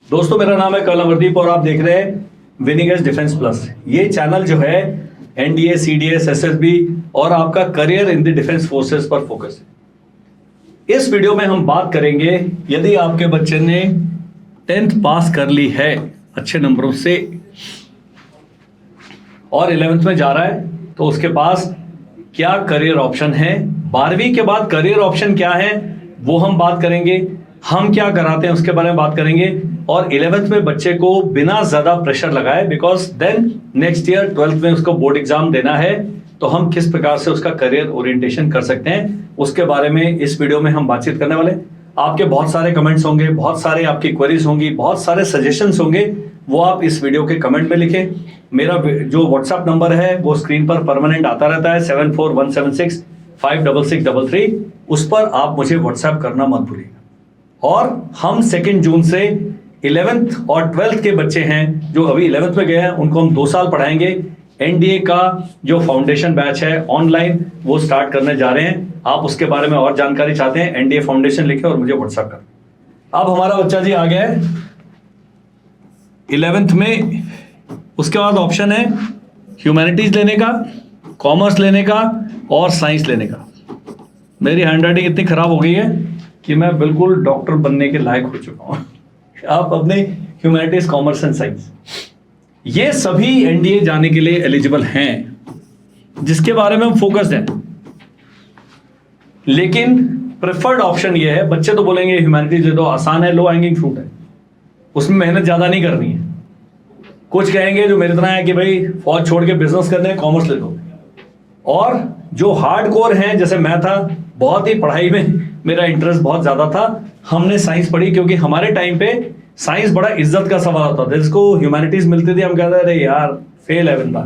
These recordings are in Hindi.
दोस्तों मेरा नाम है कर्नल अमरदीप और आप देख रहे हैं विनिंग एज डिफेंस प्लस। ये चैनल जो है एनडीए, सीडीएस, एसएसबी और आपका career in the defence forces पर फोकस है। इस वीडियो में हम बात करेंगे यदि आपके बच्चे ने 10th पास कर ली है अच्छे नंबरों से और 11th में जा रहा है तो उसके पास क्या करियर ऑप्शन है। 12वीं के बाद करियर ऑप्शन क्या है वो हम बात करेंगे। हम क्या कराते हैं उसके बारे में बात करेंगे। और 11th में बच्चे को बिना ज्यादा प्रेशर लगाए, because then next year 12th में उसको बोर्ड एग्जाम देना है, तो हम किस प्रकार से उसका करियर ओरिएंटेशन कर सकते हैं उसके बारे में इस वीडियो में हम बातचीत करने वाले। आपके बहुत सारे कमेंट्स होंगे, बहुत सारे आपकी क्वेरीज होंगी, बहुत सारे सजेशंस होंगे, वो आप इस वीडियो के कमेंट में लिखें। मेरा जो व्हाट्सएप नंबर है वो स्क्रीन पर परमानेंट आता रहता है 7417656633। उस पर आप मुझे व्हाट्सएप करना मत भूलिएगा। और हम 2 जून से 11th और 12th के बच्चे हैं जो अभी 11th में गए हैं उनको हम 2 साल पढ़ाएंगे। एनडीए का जो फाउंडेशन बैच है ऑनलाइन वो स्टार्ट करने जा रहे हैं। आप उसके बारे में और जानकारी चाहते हैं एनडीए फाउंडेशन लिखें और मुझे व्हाट्सएप करें। अब हमारा बच्चा जी आ गया है 11th में। उसके बाद ऑप्शन है ह्यूमैनिटीज लेने का, कॉमर्स लेने का और साइंस लेने का। मेरी हैंडराइटिंग इतनी खराब हो गई है कि मैं बिल्कुल डॉक्टर बनने के लायक हो चुका हूं। आप अपने ह्यूमैनिटीज, कॉमर्स एंड साइंस ये सभी एनडीए जाने के लिए एलिजिबल हैं, जिसके बारे में हम फोकस्ड हैं। लेकिन प्रेफर्ड ऑप्शन ये है, बच्चे तो बोलेंगे ह्यूमैनिटीज ले दो, आसान है, लो हैंगिंग फ्रूट है, उसमें मेहनत ज्यादा नहीं करनी है। कुछ कहेंगे जो मेरे तरह है कि भाई फौज छोड़ के बिजनेस करने हैं, कॉमर्स ले दो। और जो हार्ड कोर हैं, जैसे मैं था, बहुत ही पढ़ाई में मेरा इंटरेस्ट बहुत ज्यादा था, हमने साइंस पढ़ी क्योंकि हमारे टाइम पे साइंस बड़ा इज्जत का सवाल होता था। जिसको ह्यूमैनिटीज मिलती थी हम कहते अरे यार फेल है बंदा।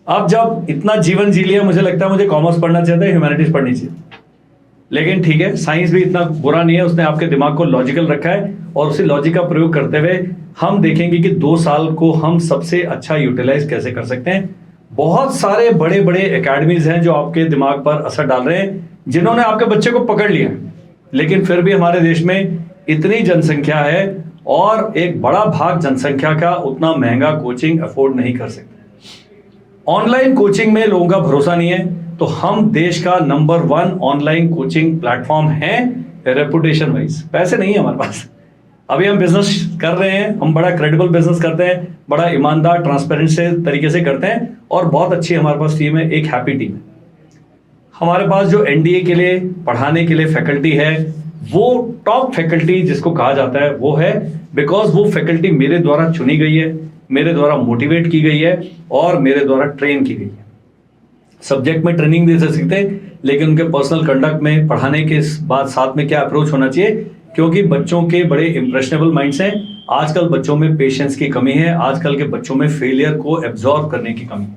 अब जब इतना जीवन जी लिया, मुझे लगता है मुझे कॉमर्स पढ़ना चाहिए था, ह्यूमैनिटीज पढ़नी चाहिए। लेकिन ठीक है, साइंस भी इतना बुरा नहीं है, उसने आपके दिमाग को लॉजिकल रखा है और उसी लॉजिक का प्रयोग करते हुए हम देखेंगे कि 2 साल को हम सबसे अच्छा यूटिलाइज कैसे कर सकते हैं। बहुत सारे बड़े बड़े एकेडमीज हैं जो आपके दिमाग पर असर डाल रहे हैं, जिन्होंने आपके बच्चे को पकड़ लिया, लेकिन फिर भी हमारे देश में इतनी जनसंख्या है और एक बड़ा भाग जनसंख्या का उतना महंगा कोचिंग अफोर्ड नहीं कर सकते। ऑनलाइन कोचिंग में लोगों का भरोसा नहीं है, तो हम देश का नंबर 1 ऑनलाइन कोचिंग प्लेटफॉर्म है रेपुटेशन वाइज। पैसे नहीं है हमारे पास, अभी हम बिजनेस कर रहे हैं, हम बड़ा क्रेडिबल बिजनेस करते हैं, बड़ा ईमानदार ट्रांसपेरेंट से तरीके से करते हैं और बहुत अच्छी हमारे पास टीम है, एक हैप्पी टीम है। हमारे पास जो एनडीए के लिए पढ़ाने के लिए फैकल्टी है वो टॉप फैकल्टी जिसको कहा जाता है वो है, बिकॉज वो फैकल्टी मेरे द्वारा चुनी गई है, मेरे द्वारा मोटिवेट की गई है और मेरे द्वारा ट्रेन की गई है। सब्जेक्ट में ट्रेनिंग दे सकते हैं, लेकिन उनके पर्सनल कंडक्ट में पढ़ाने के बाद साथ में क्या अप्रोच होना चाहिए, क्योंकि बच्चों के बड़े इंप्रेशनेबल माइंड्स हैं। आजकल बच्चों में पेशेंस की कमी है, आजकल के बच्चों में फेलियर को एब्जॉर्ब करने की कमी है।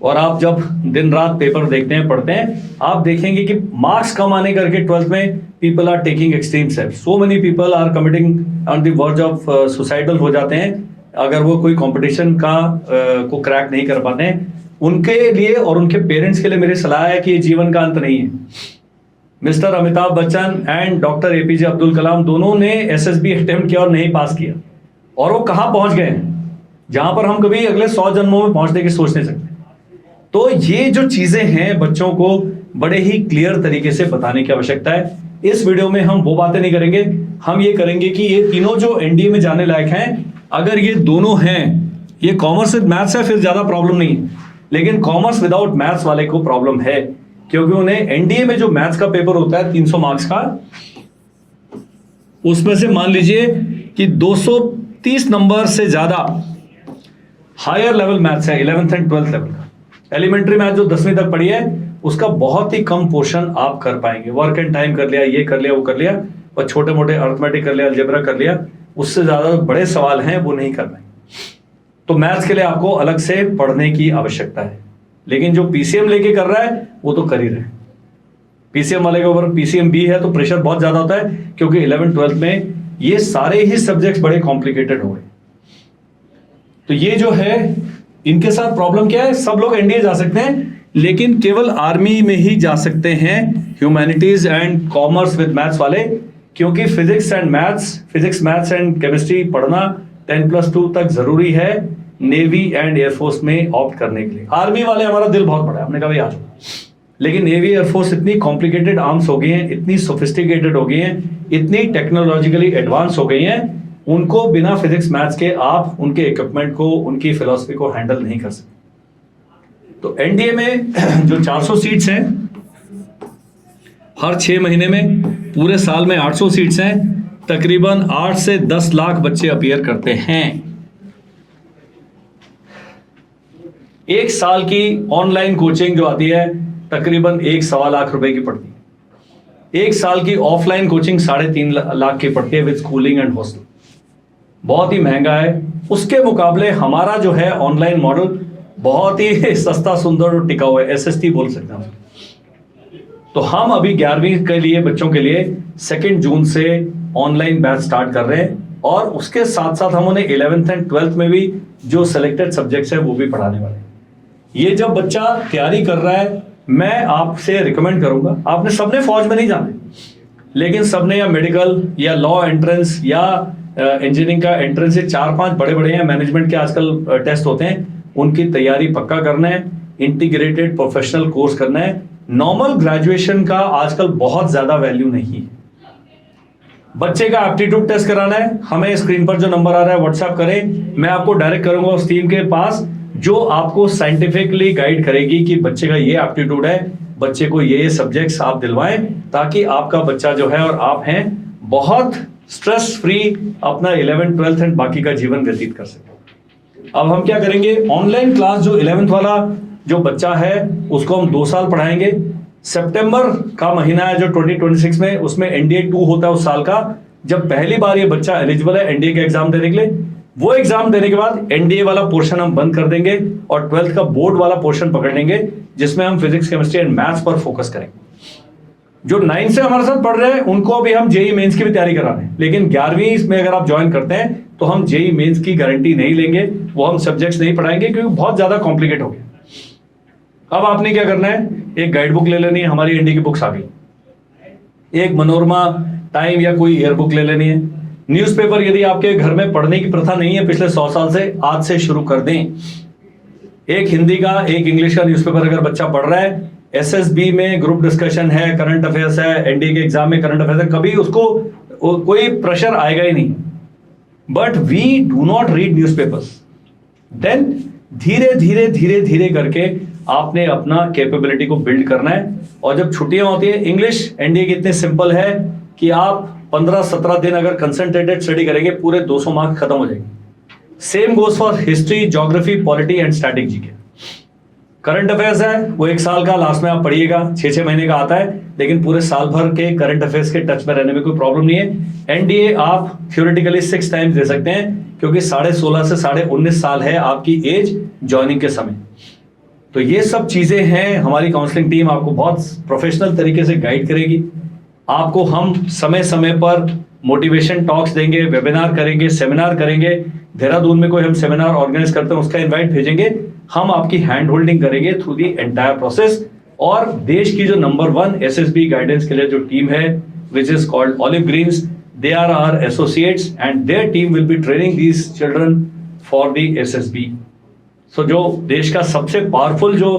और आप जब दिन रात पेपर देखते हैं, पढ़ते हैं, आप देखेंगे कि मार्क्स कम आने करके 12th में people are taking extreme steps. So many people are committing on the verge of suicidal हो जाते हैं अगर वो कोई कंपटीशन का को क्रैक नहीं कर पाते हैं। उनके लिए और उनके पेरेंट्स के लिए मेरी सलाह है कि ये जीवन का अंत नहीं है। Mister Amitabh Bachchan and doctor APJ Abdul Kalam दोनों ने एसएसबी अटेम्प्ट किया और नहीं पास किया, और वो कहां पहुंच गए जहां पर हम कभी अगले 100 जन्मों में पहुंचने की सोच नहीं सकते। तो ये जो चीजें हैं बच्चों को बड़े ही क्लियर तरीके से बताने की आवश्यकता है। इस वीडियो में हम वो बातें नहीं करेंगे, हम ये करेंगे कि ये तीनों जो एनडीए में जाने लायक हैं, अगर ये दोनों हैं, ये कॉमर्स विद मैथ्स है फिर ज्यादा प्रॉब्लम नहीं है, लेकिन कॉमर्स विदाउट मैथ्स वाले को प्रॉब्लम है, क्योंकि उन्हें एनडीए में जो मैथ्स का पेपर होता है 300 मार्क्स का, उसमें से मान लीजिए कि 230 नंबर से ज्यादा हायर लेवल मैथ्स है 11th एंड 12th लेवल का। एलिमेंट्री मैथ जो 10वीं तक पढ़ी है उसका बहुत ही कम पोर्शन आप कर पाएंगे। वर्क एंड टाइम कर लिया, ये कर लिया, वो कर लिया, और छोटे मोटे अर्थमेटिक कर लिया, अलजेब्रा कर लिया, उससे ज्यादा बड़े सवाल हैं वो नहीं कर पाएंगे। तो मैथ्स के लिए आपको अलग से पढ़ने की आवश्यकता है। लेकिन जो पीसीएम लेके कर रहा है वो तो कर ही रहे। पीसीएम वाले के ऊपर पीसीएम बी है तो प्रेशर बहुत ज्यादा होता है, क्योंकि 11th 12th में ये सारे ही सब्जेक्ट्स बड़े कॉम्प्लिकेटेड हो गए। तो ये जो है, इनके साथ प्रॉब्लम क्या है, सब लोग एनडीए जा सकते हैं लेकिन केवल आर्मी में ही जा सकते हैं humanities and commerce with maths वाले, क्योंकि फिजिक्स मैथ्स एंड केमिस्ट्री पढ़ना 10+2 तक जरूरी है नेवी एंड एयरफोर्स में ऑप्ट करने के लिए। आर्मी वाले हमारा दिल बहुत बड़ा है, हमने कहा भाई आ जाओ, लेकिन नेवी एयरफोर्स इतनी कॉम्प्लिकेटेड आर्म्स हो गई हैं, इतनी सोफिस्टिकेटेड हो गई हैं, इतनी टेक्नोलॉजिकली एडवांस हो गई हैं, उनको बिना फिजिक्स मैथ्स के आप उनके इक्विपमेंट को, उनकी फिलॉसफी को हैंडल नहीं कर सकते। तो एनडीए में जो 400 सीट्स हैं, हर 6 महीने में, पूरे साल में 800 सीट्स हैं, तकरीबन 8 से 10 लाख बच्चे अपीयर करते हैं। एक साल की ऑनलाइन कोचिंग जो आती है तकरीबन 1.25 लाख रुपए की पड़ती है। एक साल की ऑफलाइन कोचिंग 3.5 लाख की पड़ती है विद स्कूलिंग एंड हॉस्टल। बहुत ही महंगा है। उसके मुकाबले हमारा जो है ऑनलाइन मॉडल बहुत ही सस्ता, सुंदर और टिकाऊ है, एसएसटी बोल सकते हैं। तो हम अभी 11वीं के लिए बच्चों के लिए 2 जून से ऑनलाइन बैच स्टार्ट कर रहे हैं, और उसके साथ साथ हम उन्हें 11th एंड 12th में भी जो सिलेक्टेड सब्जेक्ट्स हैं वो भी पढ़ाने वाले हैं। ये जब बच्चा तैयारी कर रहा है, मैं आपसे रिकमेंड करूंगा, आपने सबने फौज में नहीं जाना, लेकिन सबने या मेडिकल या लॉ एंट्रेंस या इंजीनियरिंग का एंट्रेंस, ये 4-5 बड़े हैं, मैनेजमेंट के आजकल टेस्ट होते हैं, उनकी तैयारी पक्का करना है। इंटीग्रेटेड प्रोफेशनल कोर्स करना है। नॉर्मल ग्रेजुएशन का आजकल बहुत ज्यादा वैल्यू नहीं है। बच्चे का एप्टीट्यूड टेस्ट कराना है, हमें स्क्रीन पर जो नंबर आ रहा है व्हाट्सएप करें, मैं आपको डायरेक्ट करूंगा उस टीम के पास जो आपको साइंटिफिकली गाइड करेगी कि बच्चे का ये एप्टीट्यूड है, बच्चे को ये सब्जेक्ट्स आप दिलवाएं, ताकि आपका बच्चा जो है और आप हैं बहुत स्ट्रेस फ्री अपना 11th 12th एंड बाकी का जीवन व्यतीत कर सके। अब हम क्या करेंगे, ऑनलाइन क्लास जो 11th वाला जो बच्चा है उसको हम 2 साल पढ़ाएंगे। सितंबर का महीना है जो 2026 में, उसमें एनडीए 2 होता है उस साल का, जब पहली बार ये बच्चा एलिजिबल है एनडीए का एग्जाम देने के लिए। वो एग्जाम देने के बाद एनडीए वाला पोर्शन हम बंद कर देंगे और 12th का बोर्ड वाला पोर्शन पकड़ लेंगे, जिसमें हम फिजिक्स, केमिस्ट्री एंड मैथ्स पर फोकस करेंगे। जो 9 से हमारे साथ पढ़ रहे हैं उनको अभी हम जेई मेंस की भी तैयारी करा रहे हैं, लेकिन 11वीं में अगर आप ज्वाइन करते हैं तो हम जेई मेंस की गारंटी नहीं लेंगे, वो हम सब्जेक्ट्स नहीं पढ़ाएंगे क्योंकि बहुत ज्यादा कॉम्प्लिकेट हो गया। अब आपने क्या करना है, एक गाइड बुक ले लेनी है, हमारी एनडीए की बुक्स आ गई, एक मनोरमा, टाइम या कोई ईयर बुक ले लेनी है। न्यूज़पेपर यदि आपके घर में पढ़ने की प्रथा नहीं है पिछले 100 साल से, आज से शुरू कर दें। एक हिंदी का, एक इंग्लिश का न्यूज़पेपर अगर बच्चा पढ़ रहा है, एसएसबी में ग्रुप डिस्कशन है, करंट अफेयर्स है, एनडीए के एग्जाम में करंट अफेयर्स है, कभी उसको कोई प्रेशर आएगा ही नहीं। But we do not read newspapers. Then धीरे धीरे धीरे धीरे करके आपने अपना कैपेबिलिटी को बिल्ड करना है। और जब छुट्टियां होती है, इंग्लिश एनडीए की इतनी सिंपल है कि आप 15-17 दिन अगर कंसंट्रेटेड स्टडी करेंगे, पूरे 200 मार्क्स खत्म हो जाएंगे। Same goes for history, geography, polity and static GK. Current affairs है वो 1 साल का, लास्ट में आप पढ़िएगा, 6-6 महीने का आता है, लेकिन पूरे साल भर के करंट अफेयर्स के टच में रहने में कोई प्रॉब्लम नहीं है। एनडीए आप थ्योरेटिकली 6 टाइम्स दे सकते हैं, क्योंकि 16.5 से 19.5 साल है आपकी एज ज्वाइनिंग के समय। तो ये सब चीजें हैं, हमारी काउंसलिंग टीम आपको बहुत प्रोफेशनल तरीके से गाइड करेगी। आपको हम समय समय पर मोटिवेशन टॉक्स देंगे, वेबिनार करेंगे, सेमिनार करेंगे। देहरादून में कोई हम सेमिनार ऑर्गेनाइज करते हैं, उसका इनवाइट भेजेंगे, हम आपकी हैंड होल्डिंग करेंगे थ्रू दी एंटायर प्रोसेस। और देश की जो नंबर 1 एसएसबी गाइडेंस के लिए जो टीम है, which is called olive greens, they are our associates and their team will be training these children for the SSB. So जो देश का सबसे पावरफुल जो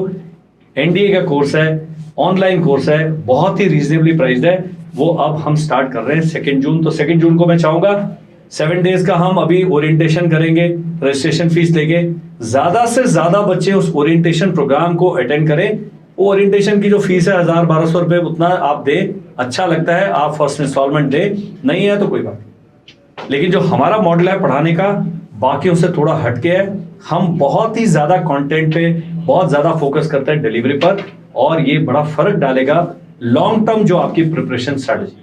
एनडीए का कोर्स है, ऑनलाइन कोर्स है, बहुत ही रीजनेबली प्राइस्ड है, वो अब हम स्टार्ट कर रहे हैं 2 जून। तो 2 जून को मैं चाहूंगा 7 डेज का हम अभी ओरिएंटेशन करेंगे, रजिस्ट्रेशन फीस लेके। ज्यादा से ज्यादा बच्चे उस ओरिएंटेशन प्रोग्राम को अटेंड करें। वो ओरिएंटेशन की जो फीस है 1000-1200 रुपए, उतना आप दें, अच्छा लगता है आप फर्स्ट इंस्टॉलमेंट दे, नहीं है तो कोई बात नहीं। लेकिन जो हमारा मॉडल है पढ़ाने का, बाकियों से थोड़ा हटके है। हम बहुत ही ज्यादा कंटेंट पे बहुत ज्यादा फोकस करते हैं, डिलीवरी पर, और ये बड़ा फर्क डालेगा लॉन्ग टर्म जो आपकी प्रिपरेशन स्ट्रेटेजी।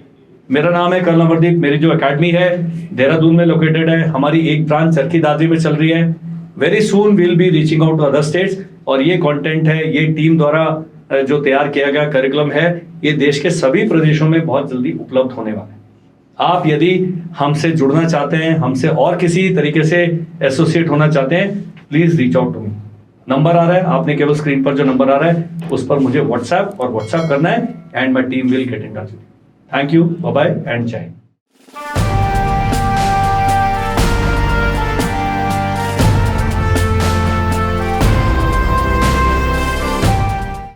मेरा नाम है कर्नल अमरदीप, मेरी जो एकेडमी है देहरादून में लोकेटेड है, हमारी एक ब्रांच चरखी दादरी में चल रही है। Very soon will be reaching out to other states. और ये कंटेंट है, ये टीम द्वारा जो तैयार किया गया करिकुलम है, ये देश के सभी प्रदेशों में बहुत जल्दी उपलब्ध होने वाला है। आप यदि हमसे जुड़ना चाहते हैं, हमसे और किसी तरीके से एसोसिएट होना चाहते हैं, please reach out to me. Number आ रहा है, आपने केवल स्क्रीन पर जो नंबर आ रहा है उस पर मुझे व्हाट्सएप करना है, and my team will get in touch. Thank you, bye bye and जय हिंद।